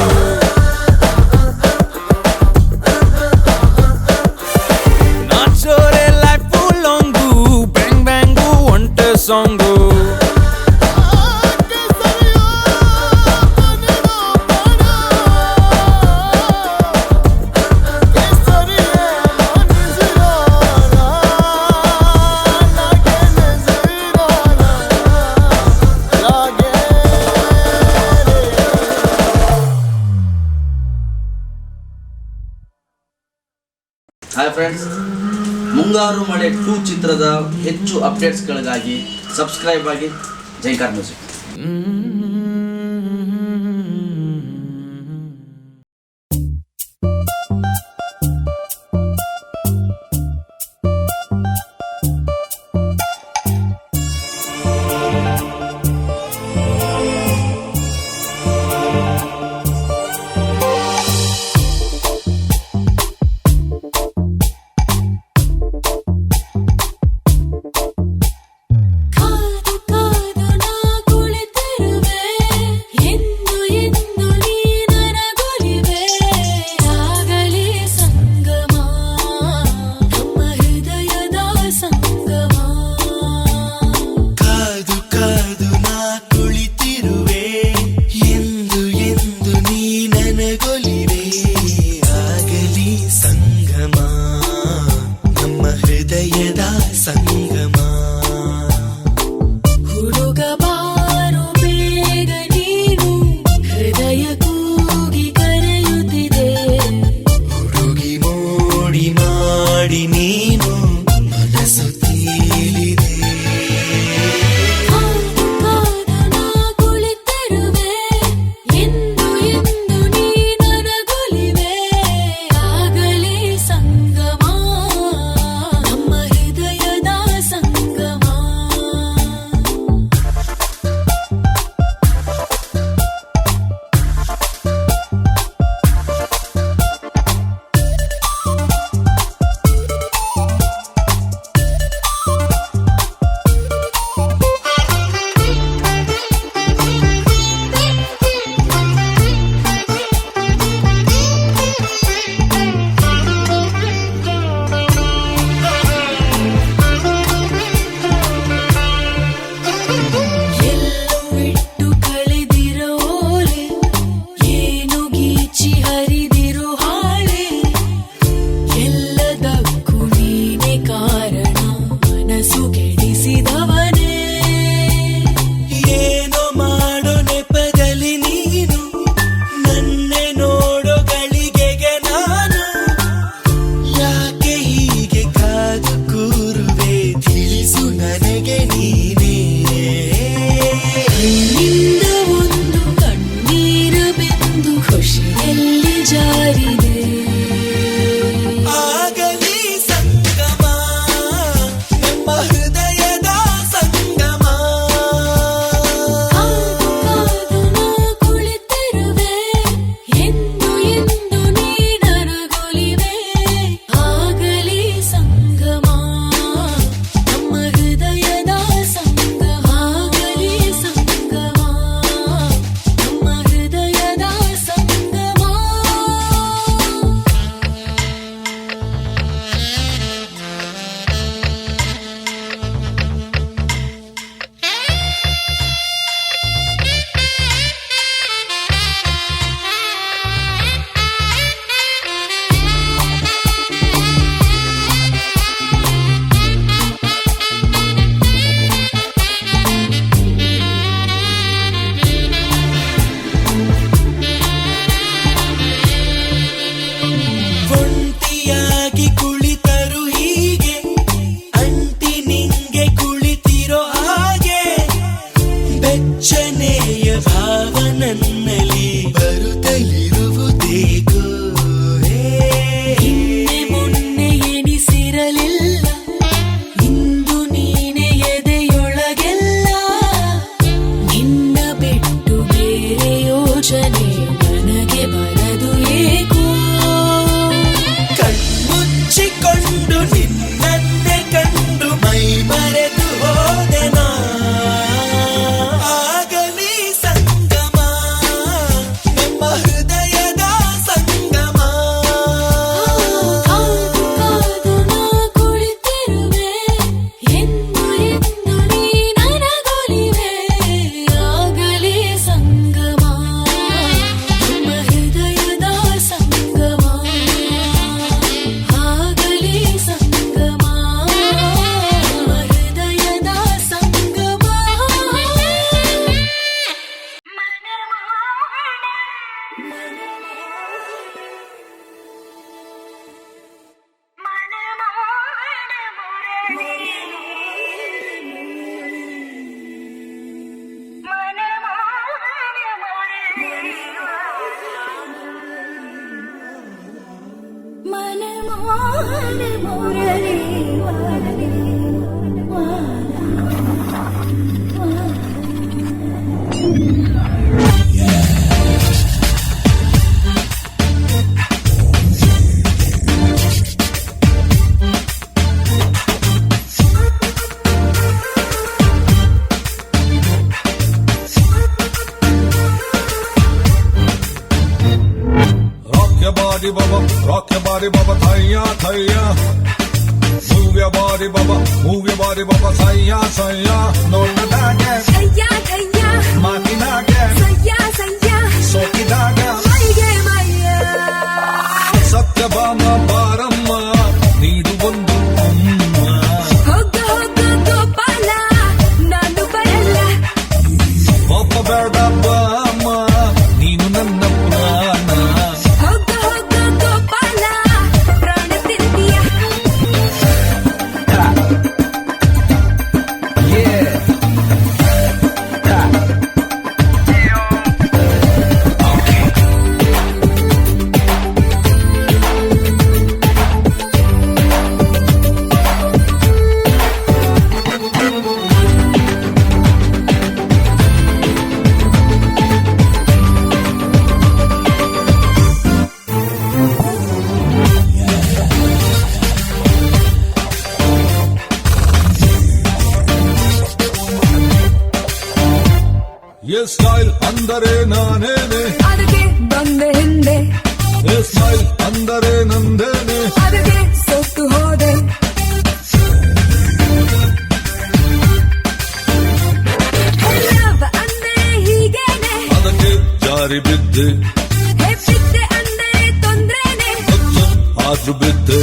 ನಾಚೋರೆ ಲೈಫ್ ಲಾಂಗು ಬ್ಯಾಂಗ್ ಬ್ಯಾಂಗು ಒಂಟೆ ಸಾಂಗು ಹಾಯ್ ಫ್ರೆಂಡ್ಸ್, ಮುಂಗಾರು ಮಳೆ 2 ಚಿತ್ರದ ಹೆಚ್ಚು ಅಪ್ಡೇಟ್ಸ್ಗಳಿಗಾಗಿ ಸಬ್ಸ್ಕ್ರೈಬ್ ಆಗಿ ಜೈಕಾರ್ ಮ್ಯೂಸಿಕ್. ಕಾದು ಕಾದು ನಾ ಕುಳಿತಿರುವೆ body, baba, rock your body, baba, thaya, thaya. Move your body, baba, move your body, baba, thaya, thaya. No nage, ಧೈರ್ಯ ಧೈರ್ಯ maki nage, ಸಯ್ಯ ಸಯ್ಯ soki nage. ಮೈಗೆ ಮೈಯ Satyabama baramma, needu ಒಂದು ಅಮ್ಮ. ಹೋಗ ಹೋಗ ಗೋಪಾಲ ನಾನು ಬರಲ್ಲ ಒಬ್ಬ ಬೇಡ ಬಾಮ, ನೀನು ನನ್ನ ಪ್ರಾಣ. ಹೋಗ ಹೋಗ ಗೋಪಾಲ ಪ್ರಾಣ ತಿಂತೀಯ ये स्टाइल अंदरे नानेने, ಅದಕ್ಕೆ ಬಂದೆ ಹಿಂದೆ ये स्टाइल अंदरे ನಂದೇನೆ. ಅದಕ್ಕೆ ಸೊತ್ತು ಹೋದೆ ಲವ್ ಅಂದ್ರೆ ಹೀಗೇನೆ ಅದಕ್ಕೆ ಜಾರಿ ಬಿದ್ದೆ, ಬಿದ್ದೆ ಅಂದ್ರೆ ತೊಂದ್ರೆನೆ ಆದ್ರೂ ಬಿದ್ದೆ.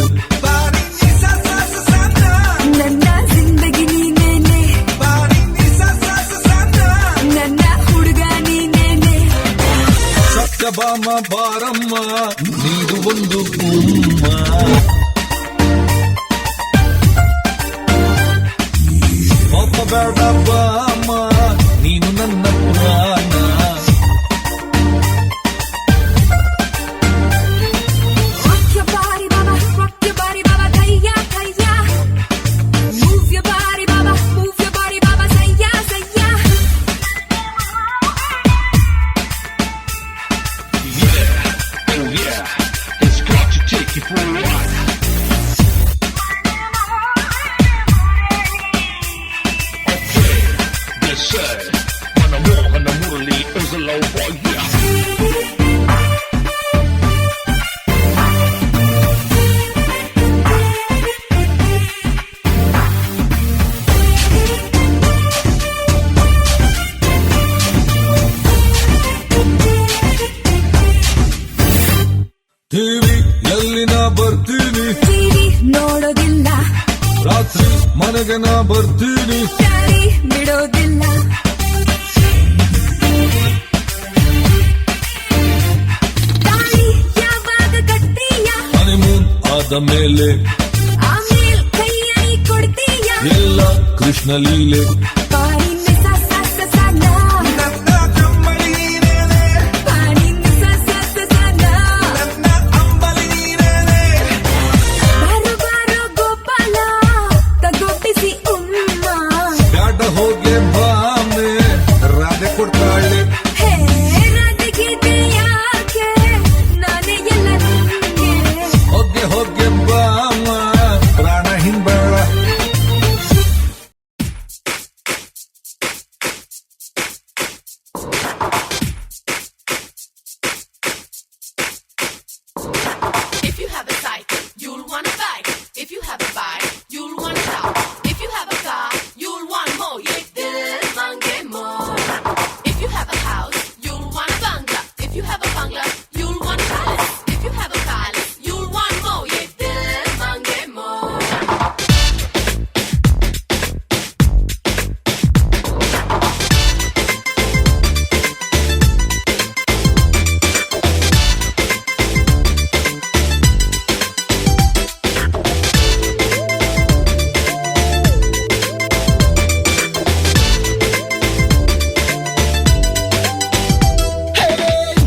ನನ್ನ ಜಿಂದಗಿ ನೀನೇನೆ ನನ್ನ ಹುಡುಗ ನೀನೇನೆ ಸತ್ಯಭಾಮ ಬಾರಮ್ಮ, ನೀನು ಒಂದು ಉಮ್ಮ. ಒಬ್ಬ ಬೇಡ ಬಾಮ, ನೀನು ನನ್ನ ಪುರಾಣ. Rock your body, baba, ಧೈರ್ಯ ಧೈರ್ಯ Move your body, baba, ಸಯ್ಯ ಸಯ್ಯ ಟಿವಿ ಎಲ್ಲಿನ ಬರ್ತೀನಿ, ಟಿವಿ ನೋಡೋದಿಲ್ಲ ರಾತ್ರಿ ಮನೆಗೆ ನಾ ಬರ್ತೀನಿ. ದಾರಿ ಬಿಡೋದಿಲ್ಲ ತಾಳಿ ಯಾವಾಗ ಕಟ್ತೀಯ ಹನಿಮೂನ್ ಆದ ಮೇಲೆ ಆಮೇಲ್ ಕೈಯಲ್ಲಿ ಕೊಡ್ತೀಯ ಎಲ್ಲ ಕೃಷ್ಣ ಲೀಲೆ. ಪಾನಿ ಮಿಸ ಸ ಸ ನ ಪಾನಿ ಮಿಸ ಸ ಸ ನ ಬಾರೋ ಬಾರೋ ಗೋಪಾಲ ತಗೋಪಿಸಿ ಉಮ್ಮ ಬ್ಯಾಡ ಹೋಗೆ ಬಾಮೆ, ರಾಧೆ ಕೊಡ್ತಾಳೆ. ಹೇ ರಾಧೆಗಿದೆ ಯಾಕೆ ನಾನೇ ಎಲ್ಲ ನಿಂಗೆ ಹೋಗೆ ಹೋಗೆ ಬಾಮ, ಪ್ರಾಣ ಹಿಂಬೇಡ. If you have a cycle, you'll want a bike. If you have a bike, you'll want a car. If you have a car, you'll want more. Ye dil mange more. If you have a house, you'll want a bungalow. If you have a bungalow, you'll want a palace. If you have a palace, you'll want more. Ye dil mange more.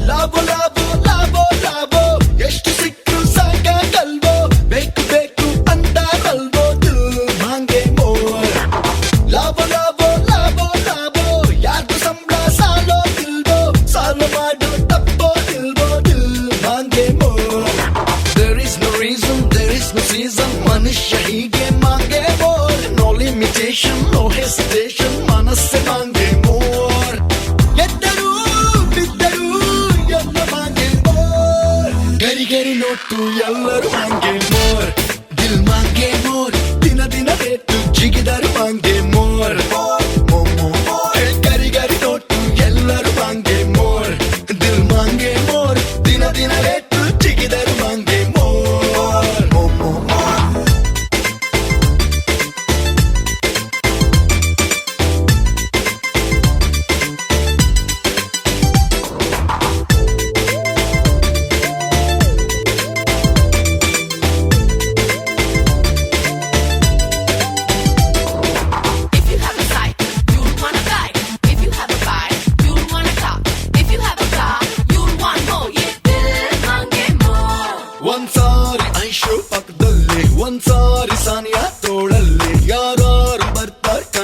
ಲಾಭೋ ಲಾಭೋ ಲಾಭೋ ಲಾಭೋ ಎಷ್ಟು ಸಿಕ್ಕು ಸಾಕಾಗಲ್ವೋ ಬೇಕು ಬೇಕು ಅಂತಾರಲ್ವೋ ದಿಲ್ ಮಾಂಗೆ more ಲಾಭೋ ಲಾಭೋ ಲಾಭೋ ಲಾಭೋ ಯಾರ್ದು ಸಂಬಳ ಸಾಲೋದಿಲ್ವೋ ಸಾಲ ಮಾಡು ತಪ್ಪೋದಿಲ್ವೋ ದಿಲ್ ಮಾಂಗೆ more There is no reason, there is no season ಮನುಷ್ಯ ಹೀಗೆ ಮಾಂಗೆ more No limitation, no hesitation ಮನಸ್ಸೆ ಮಾಂಗೆ ಮೋರ್ ಎದ್ದರು ಬಿದ್ದರು ಎಲ್ಲ ಮಾಂಗೆ ಮೋರ್ ಗರಿ ಗರಿ ನೋ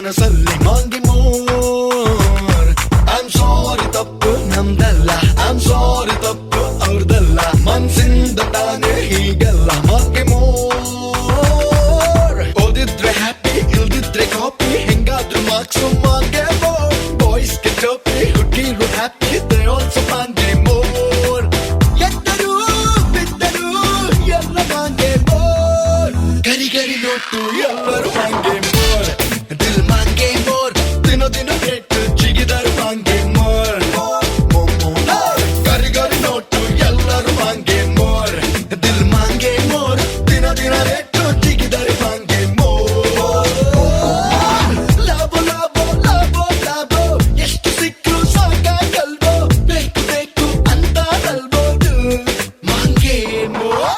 ಮನಸ್ಸಲ್ಲಿ ಮಾಂಗಿ ಮೋರ್ ಐಮ್ ಸಾರಿ ತಪ್ಪು ನಮ್ದಲ್ಲ ಐಮ್ ಸಾರಿ ತಪ್ಪು ಅವ್ರದಲ್ಲ ಮನ್ಸಿಂದ ತಾನೇ ಹೀಗೆಲ್ಲ ಮಾಂಗಿ ಮೋರ್ ಓದಿದ್ರೆ ಹ್ಯಾಪಿ ಇಲ್ದಿದ್ರೆ ಕಾಪಿ ಹೆಂಗಾದ್ರು ಮಾರ್ಕ್ಸ್ ಮಾಂಗೆ ಮೋರ್ ಬಾಯ್ಸ್ಗೆ ಟೋಪಿ ಹುಡುಗಿರು ಹ್ಯಾಪಿ ದೇ ಆಲ್ಸೋ ಮಾಂಗೆ ಮೋರ್ ಎದ್ದರು ಬಿದ್ದರು ಎಲ್ಲ ಮಾಂಗೆ ಮೋರ್ ಗರಿ ಗರಿ ನೋಟು ಎಲ್ಲರೂ ಮಾಂಗೆ ಮೋರ್ ದಿಲ್ ಮಾಂಗೆ ಮೋರ್ ದಿನ ದಿನ ರೇಟ್ ಜಿಗಿದರು ಮಾಂಗೆ ಮೋರ್ ಗರಿ ಗರಿ ನೋಟು ಎಲ್ಲರೂ ಮಾಂಗೆ ಮೋರ್ ದಿಲ್ ಮಾಂಗೆ ಮೋರ್ ದಿನ ದಿನ ರೇಟ್ ಜಿಗಿದರು ಮಾಂಗೆ ಮೋರ್ ಲಾಭೋ ಲಾಭೋ ಲಾಭೋ ಲಾಭೋ ಎಷ್ಟು ಸಿಕ್ಕರು ಸಾಕಾಗಲ್ವೋ ಬೇಕು ಬೇಕು ಅಂತ ಅಲ್ಬೋದು ಮಾಂಗೆ ಮೋರ್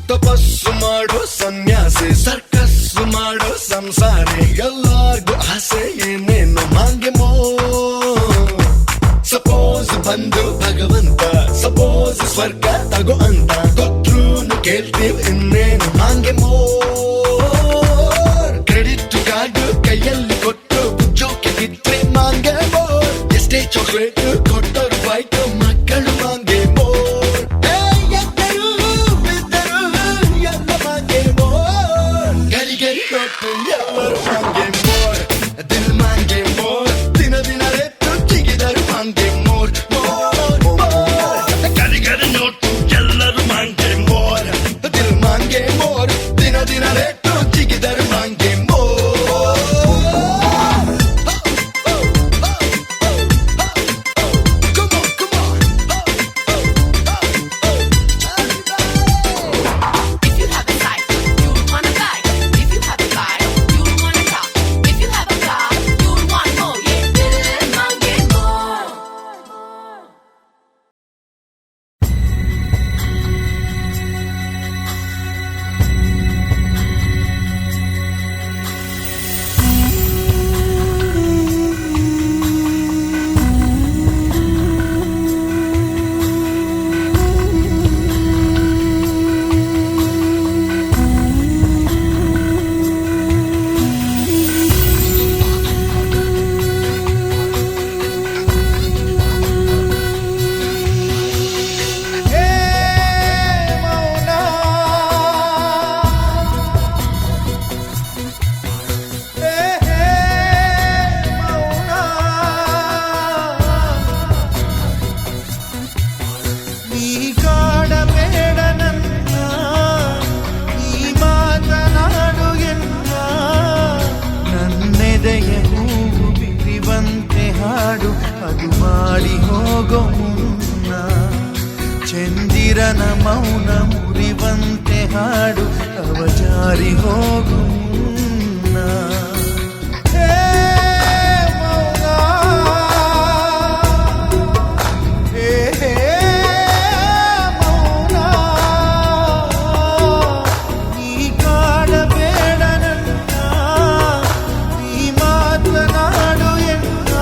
ತಪಸ್ಸು ಮಾಡೋ ಸನ್ಯಾಸಿ ಸರ್ಕಸ್ಸು ಮಾಡೋ ಸಂಸಾರಿ ಎಲ್ಲಾರ್ಗು ಆಸೆ ಏನೇನು ಮಾಂಗೆ ಮೋ ಸಪೋಸ್ ಬಂದು ಭಗವಂತ ಸಪೋಸ್ ಸ್ವರ್ಗ ತಗೋ ಅಂತ ಕೊಟ್ರೂನು ಕೇಳ್ತೀವಿ ಇನ್ನೇನು ಮಾಂಗೆ ಮೋರ್ ಕ್ರೆಡಿಟ್ ಕಾರ್ಡ್ ಕೈಯಲ್ಲಿ ಕೊಟ್ಟು ಜೋಕೆ ಬಿಟ್ರೆ ಮಾಂಗೆ ಮೋರ್ ಎಷ್ಟೇ ಚಾಕ್ಲೇಟ್ ಕೊಟ್ಟರು ಬೈಕ್ ಮಕ್ಕಳು ಮಾಂಗೆ ಮೋರ್ ಎದ್ದರು ಬಿದ್ದರು ಎಲ್ಲ ಮಾಂಗೆ ಮೋರ್ ಗರಿ ಗರಿ ನೋಟು ಎಲ್ಲರೂ ಮಾಂಗೆ ಮೋರ್ ದಿಲ್ ಮಾಂಗೆ ಮೋರ್ ದಿನ ದಿನ ರೆಟ್ಟು ಜಿಗಿದರು ಮಾಂಗೆ ಮೋರ್ ಗರಿ ಗರಿ ನೋಟು ಎಲ್ಲರೂ ಮಾಂಗೆ ಮೋರ್ ದಿಲ್ ಮಾಂಗೆ ಮೋರ್ ದಿನ ದಿನ ರೆಟ್ಟು ಜಿಗಿದರು ಮಾಂಗೆ more Come on, come on. If you have a cycle, you'll wanna bike. If you have a bike, you'll wanna car. If you have a car, you'll want more. Yeah, dill mangi more. ನೀ ಕಾಡಬೇಡ ನನ್ನ ಈ ಮಾತನಾಡು ಎನ್ನ ನನ್ನೆದೆಯ ಹೂವು ಬಿರಿವಂತೆ ಹಾಡು ಅದು ಮಾಡಿ ಹೋಗೋ ಮುನ್ನ ಚಂದಿರನ ಮೌನ ಮುರಿವಂತೆ ಹಾಡು ಅವ ಜಾರಿ ಹೋಗು ಮುನ್ನ ಹೇ ಮೌನ ಹೇ ಹೇ ಮೌನ ನೀ ಕಾಡಬೇಡ ನನ್ನ ನೀ ಮಾತನಾಡು ಎನ್ನ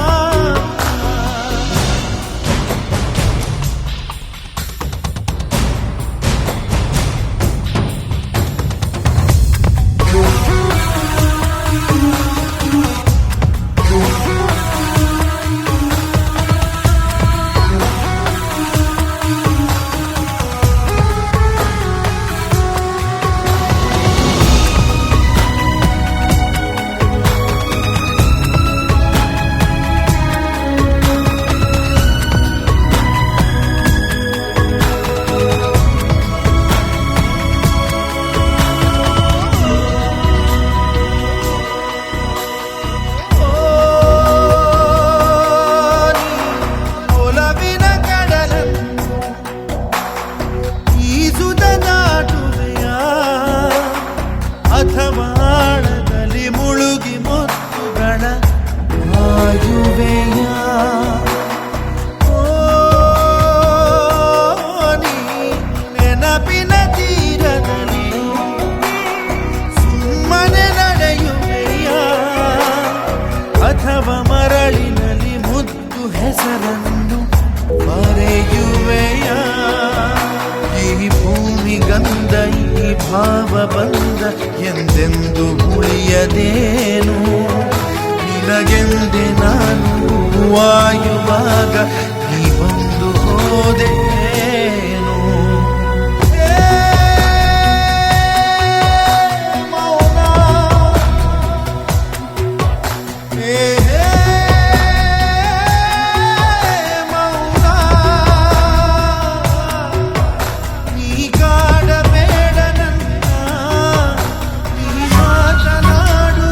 ಸಾಯುವ ಬಂದ ಎಂದೆಂದು ಉಳಿಯದೇನು ನಿನಗೆಂದೆ ನಾನು ವಾಯುವಾಗ ನೀ ಬಂದು ಹೋದೇನು ಮೌನ ಮೌನ ನೀ ಕಾಡಬೇಡ ನನ್ನ ನೀ ಮಾತನಾಡು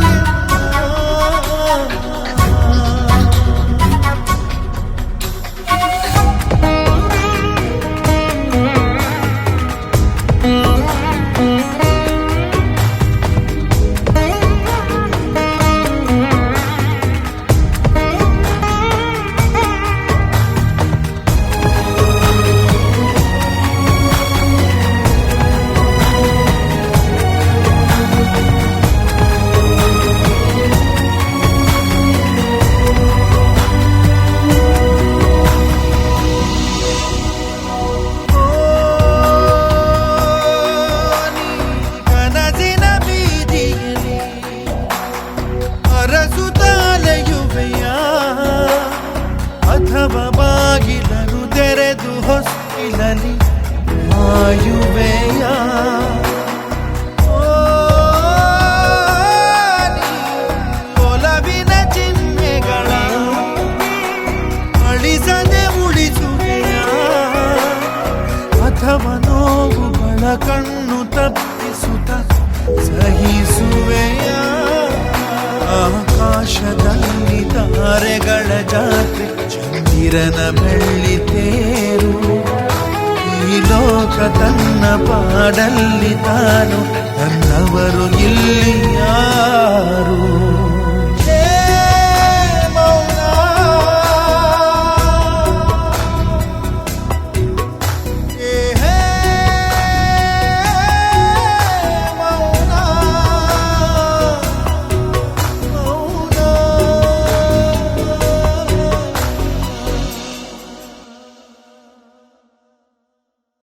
ಕನಸಿನ ಬೀದಿಯಲ್ಲಿ ಅರಸುತ್ತಾಲೆಯುವೆಯ ಅಥವಾ ಬಾಗಿಲನ್ನು ತೆರೆದು ಹೊಸ್ತಿಲಲಿ ಆಯುವೆಯ ಒಲವಿನ ಚಿಹ್ನೆಗಳ ಅಳಿಸದೆ ಉಳಿಸುವೆಯ ಅಥವಾ ನೋವುಗಳ ಕಣ್ಣು ತಪ್ಪಿಸುತ್ತ ಸಹಿಸುವೆಯ ಆಕಾಶದಲ್ಲಿ ತಾರೆಗಳ ಜಾತ್ರೆ ಚಂದಿರನ ಬೆಳ್ಳಿ ತೇರು ಈ ಲೋಕ ತನ್ನ ಪಾಡಲ್ಲಿ ತಾನು ತನ್ನವರು ಇಲ್ಲಿ ಯಾರು